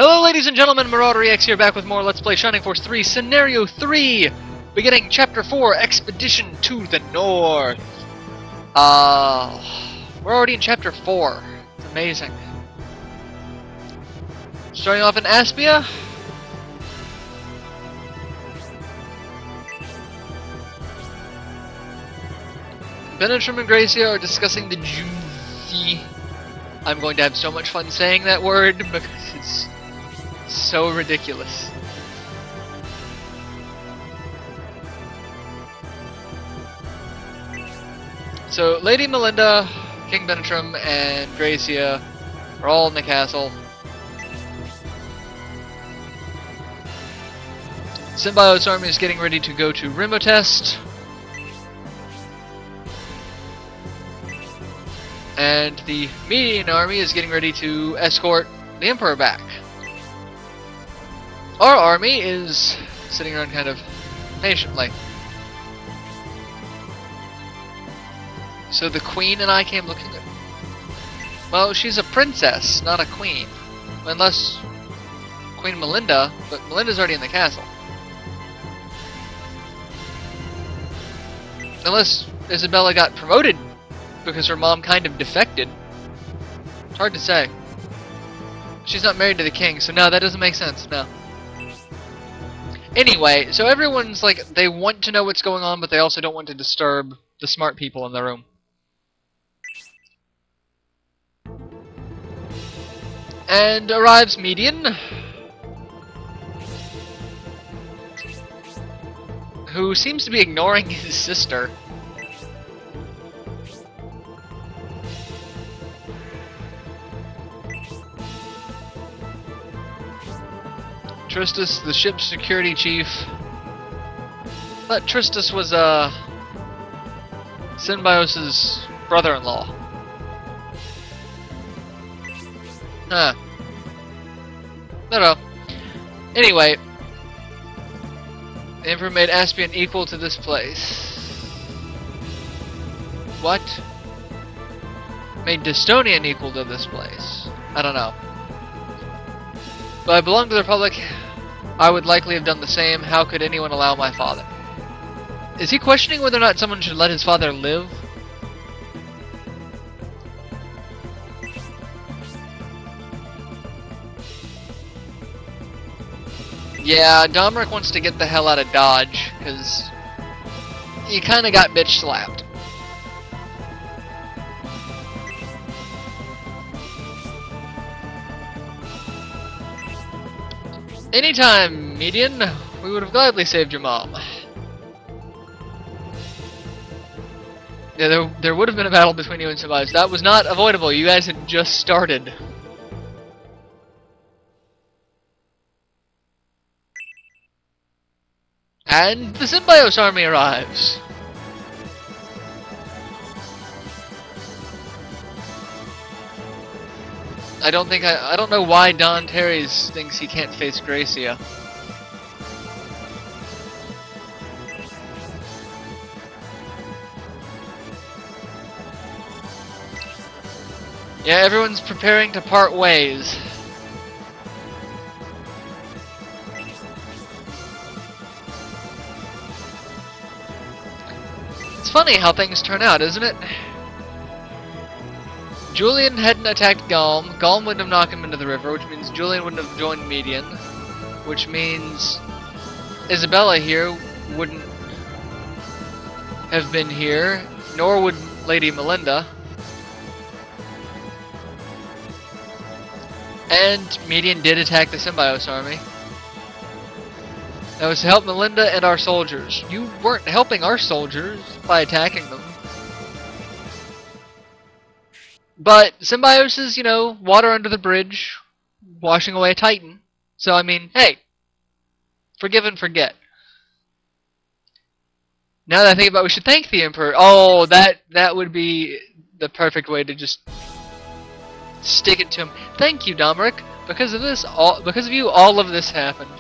Hello ladies and gentlemen, MarauderEX here, back with more Let's Play Shining Force 3, Scenario 3! Beginning Chapter 4, Expedition to the North! We're already in Chapter 4. It's amazing. Starting off in Aspia. Benetrim and Gracia are discussing the jumsy. I'm going to have so much fun saying that word because it's so ridiculous. So, Lady Melinda, King Benetrim, and Gracia are all in the castle. Synbios' army is getting ready to go to Rimotest. And the medion army is getting ready to escort the Emperor back. Our army is sitting around kind of patiently. So the Queen and I came looking at... Well, she's a princess, not a queen. Unless Queen Melinda, but Melinda's already in the castle. Unless Isabella got promoted because her mom kind of defected. It's hard to say. She's not married to the king, so no, that doesn't make sense, no. Anyway, so everyone's like, they want to know what's going on, but they also don't want to disturb the smart people in the room. And arrives Medion, who seems to be ignoring his sister. Tristus, the ship's security chief. But Tristus was Synbios' brother-in-law. Huh. I don't know. Anyway, the Emperor made Aspian equal to this place. What? Made Destonia equal to this place. I don't know. But I belong to the Republic. I would likely have done the same. How could anyone allow my father? Is he questioning whether or not someone should let his father live? Yeah, Domeric wants to get the hell out of Dodge, because he kinda got bitch slapped. Anytime, Medion, we would have gladly saved your mom. Yeah, there would have been a battle between you and Synbios. That was not avoidable. You guys had just started. And the Synbios army arrives. I don't know why Don Terry's thinks he can't face Gracia. Yeah, everyone's preparing to part ways. It's funny how things turn out, isn't it? Julian hadn't attacked Galm. Galm wouldn't have knocked him into the river, which means Julian wouldn't have joined Medion. Which means Isabella here wouldn't have been here, nor would Lady Melinda. And Medion did attack the Synbios army. That was to help Melinda and our soldiers. You weren't helping our soldiers by attacking them. But Synbios is, you know, water under the bridge, washing away a Titan. So, I mean, hey, forgive and forget. Now that I think about it, we should thank the Emperor. Oh, that would be the perfect way to just stick it to him. Thank you, Domeric. Because of this, because of you, all of this happened.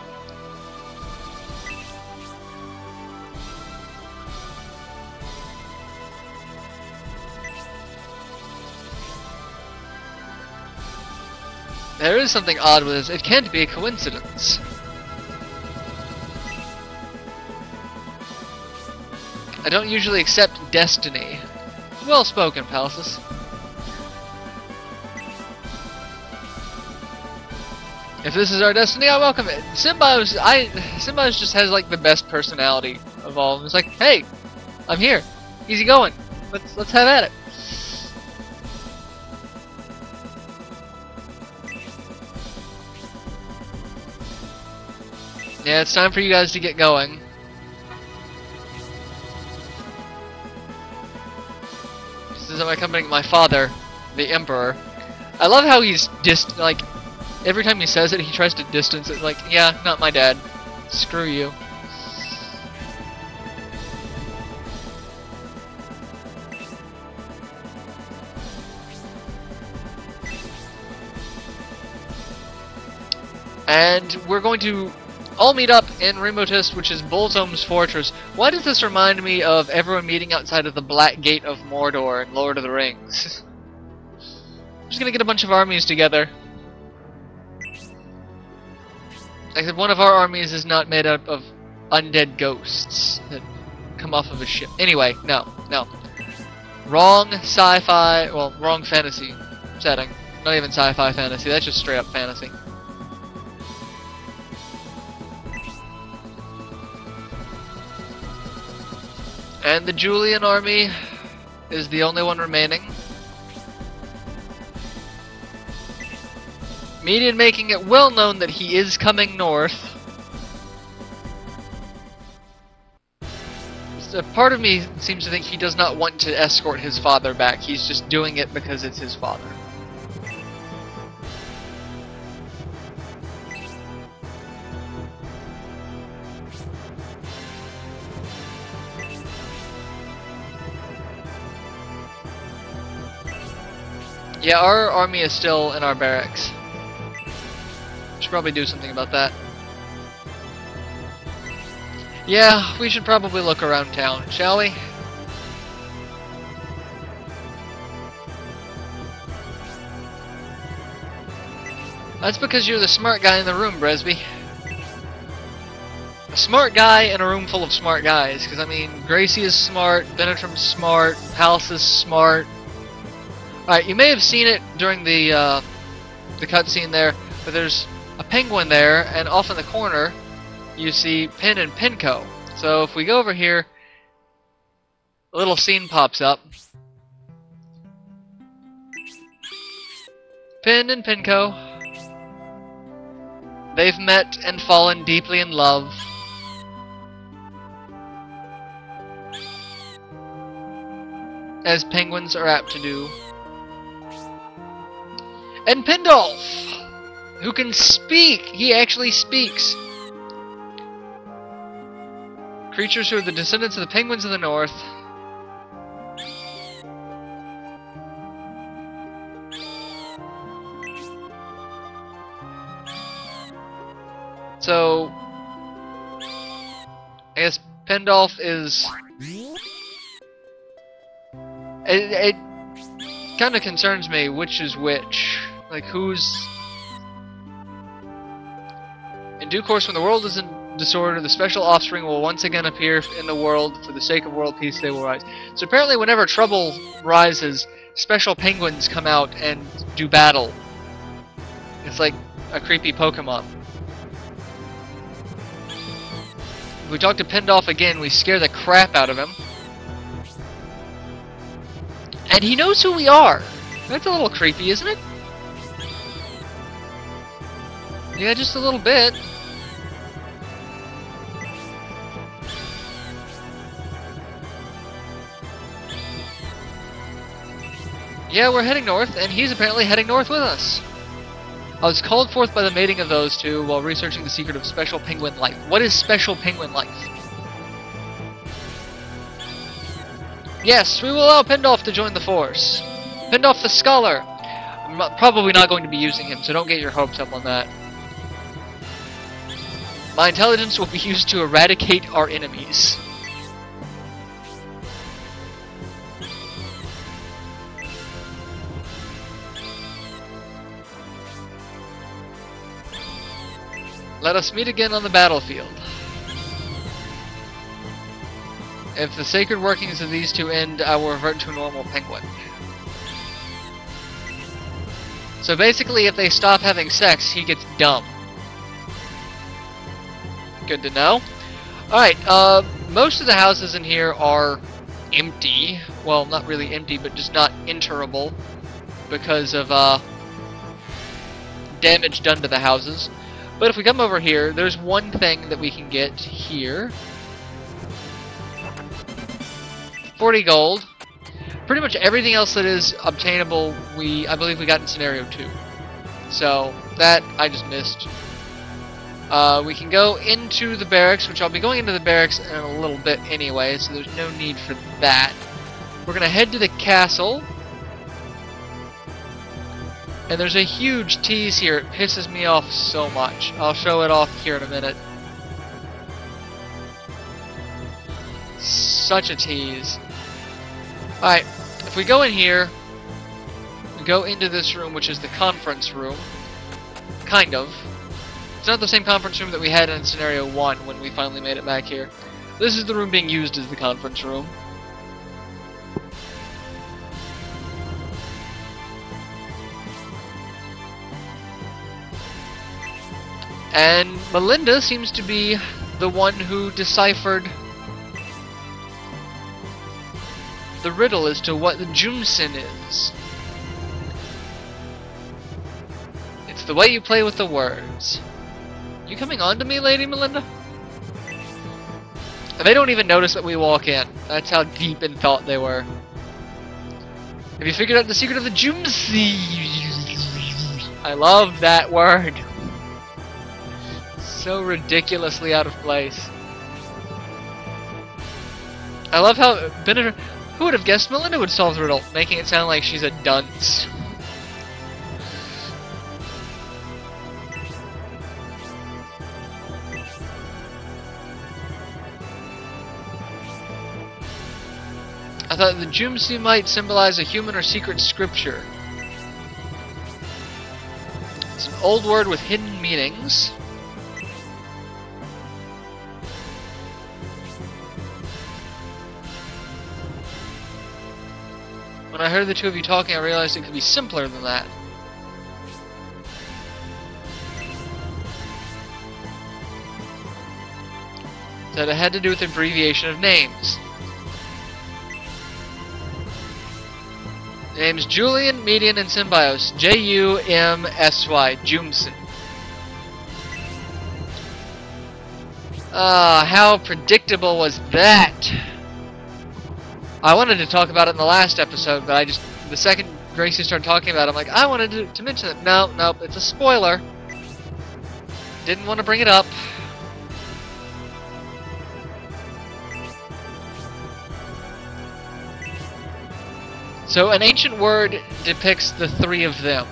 There is something odd with this. It can't be a coincidence. I don't usually accept destiny. Well spoken, Palaces. If this is our destiny, I welcome it. Synbios just has like the best personality of all of them. It's like, hey, I'm here. Easy going. Let's have at it. Yeah, it's time for you guys to get going. This is accompanying my father, the Emperor. I love how he's just like every time he says it, he tries to distance it. Like, yeah, not my dad. Screw you. And we're going to all meet up in Remotist, which is Boltom's fortress. Why does this remind me of everyone meeting outside of the Black Gate of Mordor in Lord of the Rings? I'm just gonna get a bunch of armies together. Except one of our armies is not made up of undead ghosts that come off of a ship. Anyway, no. Wrong sci-fi, well, wrong fantasy setting. Not even sci-fi fantasy, that's just straight up fantasy. And the Julian army is the only one remaining. Medion making it well known that he is coming north. So part of me seems to think he does not want to escort his father back. He's just doing it because it's his father. Yeah, our army is still in our barracks. Should probably do something about that. Yeah, we should probably look around town, shall we? That's because you're the smart guy in the room, Bresby. A smart guy in a room full of smart guys. Because, I mean, Gracie is smart, Benetram's smart, Palace is smart. Alright, you may have seen it during the cutscene there, but there's a penguin there, and off in the corner you see Pin and Pinco. So if we go over here, a little scene pops up. Pin and Pinco, they've met and fallen deeply in love. As penguins are apt to do. And Pindolf, who can speak! He actually speaks! Creatures who are the descendants of the penguins of the north. So, I guess Pindolf is... It kind of concerns me which is which. Like, who's... In due course, when the world is in disorder, the special offspring will once again appear in the world. For the sake of world peace, they will rise. So apparently whenever trouble rises, special penguins come out and do battle. It's like a creepy Pokemon. If we talk to Pindolf again, we scare the crap out of him. And he knows who we are. That's a little creepy, isn't it? Yeah, just a little bit. Yeah, we're heading north, and he's apparently heading north with us. I was called forth by the mating of those two while researching the secret of special penguin life. What is special penguin life? Yes, we will allow Pindolf to join the force. Pindolf the Scholar. I'm probably not going to be using him, so don't get your hopes up on that. My intelligence will be used to eradicate our enemies. Let us meet again on the battlefield. If the sacred workings of these two end, I will revert to a normal penguin. So basically, if they stop having sex, he gets dumb. Good to know. Alright, most of the houses in here are empty. Well, not really empty, but just not enterable because of damage done to the houses. But if we come over here, there's one thing that we can get here. 40 gold. Pretty much everything else that is obtainable, I believe we got in scenario 2. So, that I just missed. We can go into the barracks, which I'll be going into the barracks in a little bit anyway, so there's no need for that. We're going to head to the castle. And there's a huge tease here. It pisses me off so much. I'll show it off here in a minute. Such a tease. Alright, if we go in here, we go into this room, which is the conference room. Kind of. It's not the same conference room that we had in Scenario 1 when we finally made it back here. This is the room being used as the conference room. And Melinda seems to be the one who deciphered the riddle as to what the Junson is. It's the way you play with the words. You coming on to me, Lady Melinda? And they don't even notice that we walk in. That's how deep in thought they were. Have you figured out the secret of the jumsy? I love that word. So ridiculously out of place. I love how Benedict... Who would have guessed Melinda would solve the riddle, making it sound like she's a dunce. I thought the jumsy might symbolize a human or secret scripture. It's an old word with hidden meanings. When I heard the two of you talking, I realized it could be simpler than that. That it had to do with the abbreviation of names. Names Julian, Medion, and Synbios. J-U-M-S-Y. Jumson. How predictable was that? I wanted to talk about it in the last episode, but the second Gracie started talking about it, I'm like, I wanted to mention it. No, nope, it's a spoiler. Didn't want to bring it up. So, an ancient word depicts the three of them.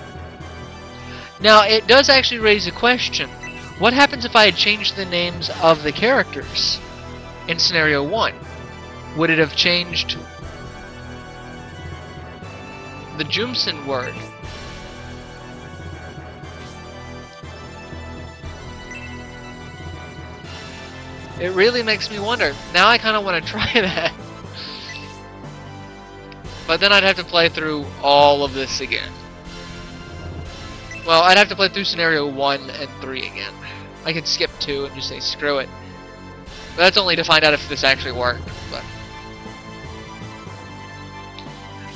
Now, it does actually raise a question. What happens if I had changed the names of the characters in Scenario 1? Would it have changed the Junson word? It really makes me wonder. Now I kind of want to try that. But then I'd have to play through all of this again. Well, I'd have to play through Scenario 1 and 3 again. I could skip 2 and just say screw it. But that's only to find out if this actually worked.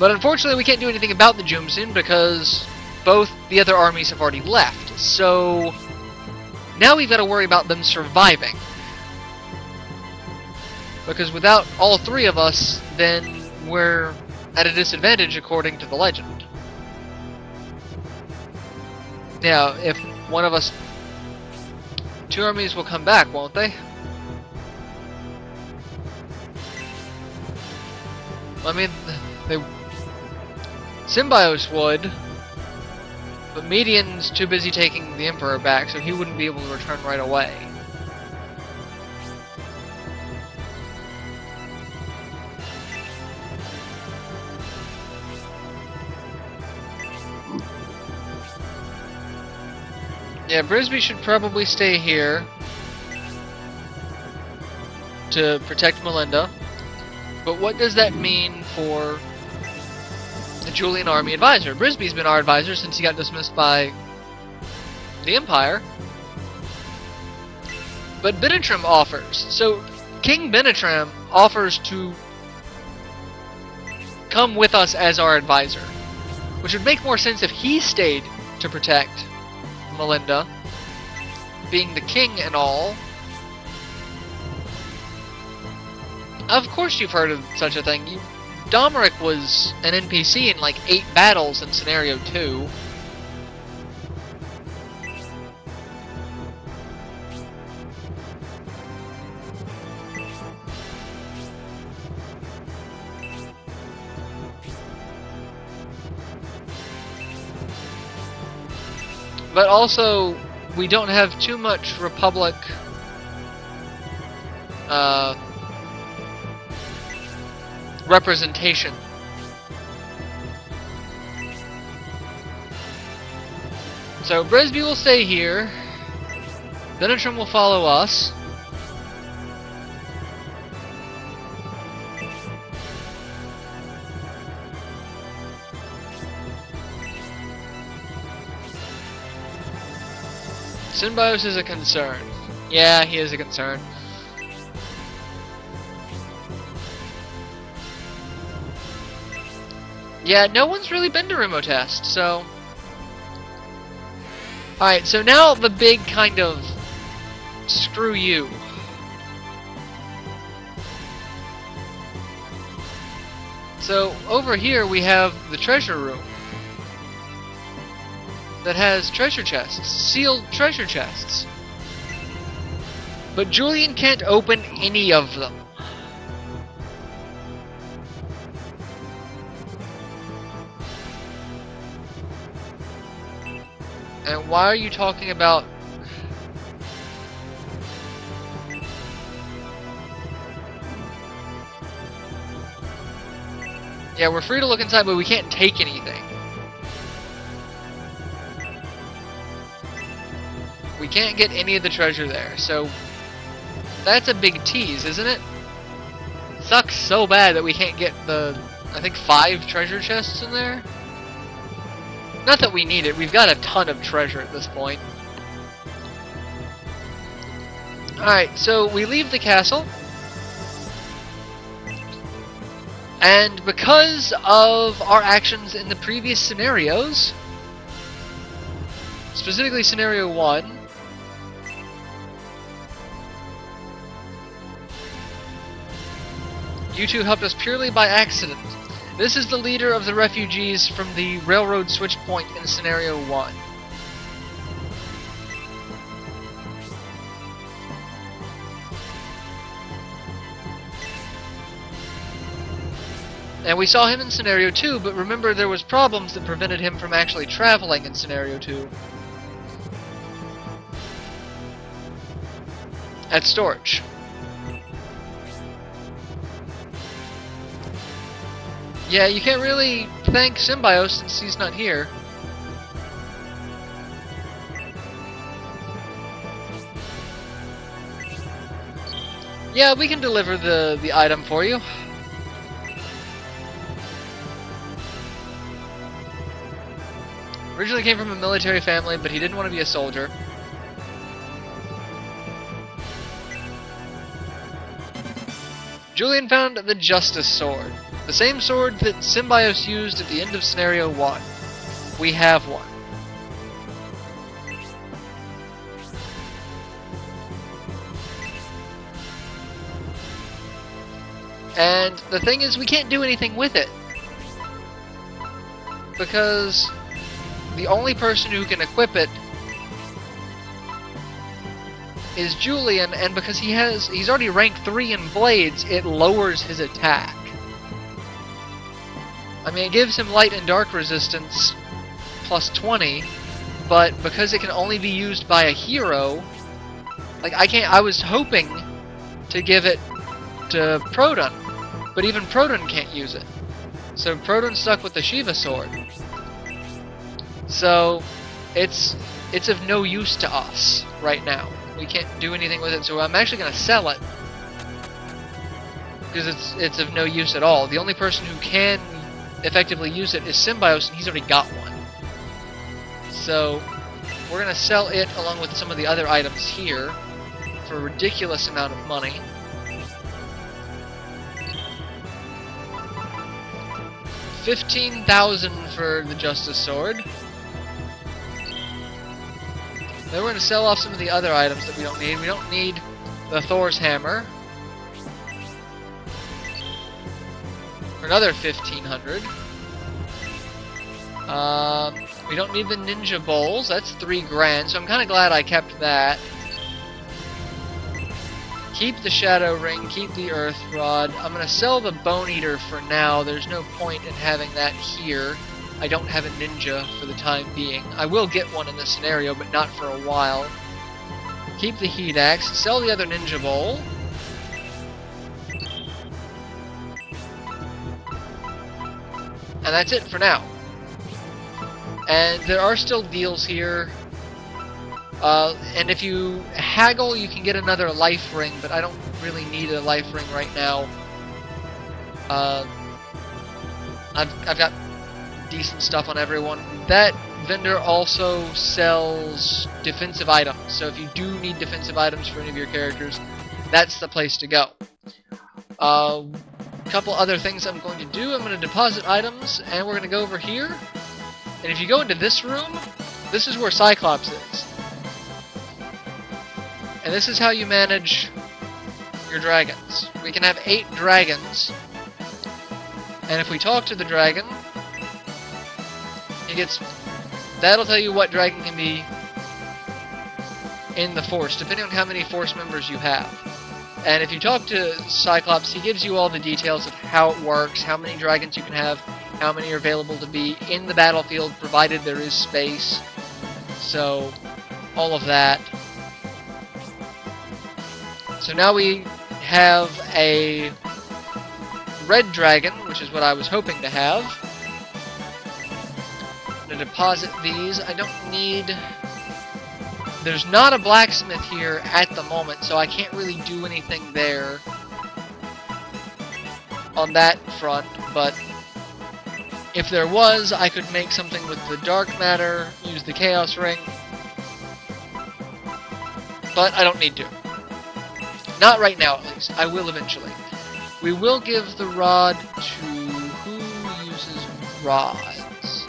But unfortunately we can't do anything about the Junson because both the other armies have already left. So now we've got to worry about them surviving. Because without all three of us, then we're at a disadvantage according to the legend. Now, if one of us... Two armies will come back, won't they? I mean, they... Synbios would, but Medion's too busy taking the Emperor back, so he wouldn't be able to return right away. Yeah, Brisby should probably stay here to protect Melinda. But what does that mean for the Julian Army advisor? Brisby's been our advisor since he got dismissed by the Empire. But Benetrim offers. So King Benetrim offers to come with us as our advisor, which would make more sense if he stayed to protect Melinda, being the king and all. Of course you've heard of such a thing. Domeric was an NPC in like 8 battles in Scenario 2. But also, we don't have too much Republic representation. So Brisby will stay here. Benetrim will follow us. Synbios is a concern. Yeah, he is a concern. Yeah, no one's really been to Remo Test, so... Alright, so now the big kind of... screw you. So, over here we have the treasure room. That has treasure chests, sealed treasure chests. But Julian can't open any of them. And why are you talking about... Yeah, we're free to look inside, but we can't take anything. We can't get any of the treasure there, so that's a big tease, isn't it? Sucks so bad that we can't get the, I think, 5 treasure chests in there. Not that we need it, we've got a ton of treasure at this point. Alright, so we leave the castle. And because of our actions in the previous scenarios, specifically Scenario 1, you two helped us purely by accident. This is the leader of the refugees from the railroad switch point in Scenario 1. And we saw him in Scenario 2, but remember there was problems that prevented him from actually traveling in Scenario 2. At storage. Yeah, you can't really thank Synbios since he's not here. Yeah, we can deliver the item for you. Originally came from a military family, but he didn't want to be a soldier. Julian found the Justice Sword. The same sword that Synbios used at the end of Scenario 1. We have one. And the thing is, we can't do anything with it. Because the only person who can equip it is Julian, and because he's already ranked 3 in Blades, it lowers his attack. I mean, it gives him light and dark resistance plus 20, but because it can only be used by a hero, like I was hoping to give it to Proton, but even Proton can't use it. So Proton's stuck with the Shiva sword. So it's it's of no use to us right now. We can't do anything with it, so I'm actually going to sell it. Because it's of no use at all. The only person who can effectively use it is Synbios, and he's already got one. So, we're going to sell it along with some of the other items here for a ridiculous amount of money. $15,000 for the Justice Sword. Then we're going to sell off some of the other items that we don't need. We don't need the Thor's Hammer for another $1,500. We don't need the Ninja Bowls. That's $3,000, so I'm kind of glad I kept that. Keep the Shadow Ring, keep the Earth Rod. I'm going to sell the Bone Eater for now. There's no point in having that here. I don't have a ninja for the time being. I will get one in this scenario, but not for a while. Keep the Heat Axe, sell the other Ninja Bowl. And that's it for now. And there are still deals here. And if you haggle, you can get another life ring, but I don't really need a life ring right now. I've got decent stuff on everyone. That vendor also sells defensive items, so if you do need defensive items for any of your characters, that's the place to go. A couple other things I'm going to do. I'm going to deposit items, and we're going to go over here. And if you go into this room, this is where Cyclops is. And this is how you manage your dragons. We can have 8 dragons. And if we talk to the dragon, that'll tell you what dragon can be in the force, depending on how many force members you have. And if you talk to Cyclops, he gives you all the details of how it works, how many dragons you can have, how many are available to be in the battlefield, provided there is space. So, all of that. So now we have a red dragon, which is what I was hoping to have. I'm going to deposit these. I don't need... There's not a blacksmith here at the moment, so I can't really do anything there on that front, but if there was, I could make something with the dark matter, use the chaos ring, but I don't need to. Not right now, at least. I will eventually. We will give the rod to... Who uses rods?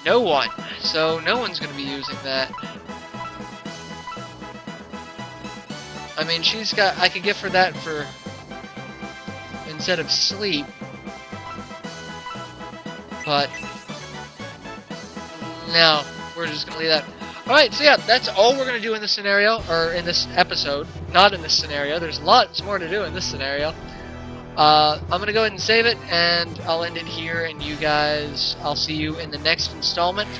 No one. So no one's going to be using that. I mean, she's got... I could give her that for... instead of sleep. But... no, we're just going to leave that. Alright, so yeah, that's all we're going to do in this scenario, or in this episode. Not in this scenario. There's lots more to do in this scenario. I'm going to go ahead and save it, and I'll end it here, and you guys, I'll see you in the next installment,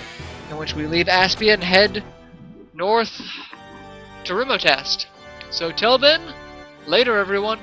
in which we leave Aspia and head north to Rimotest. So till then, later everyone.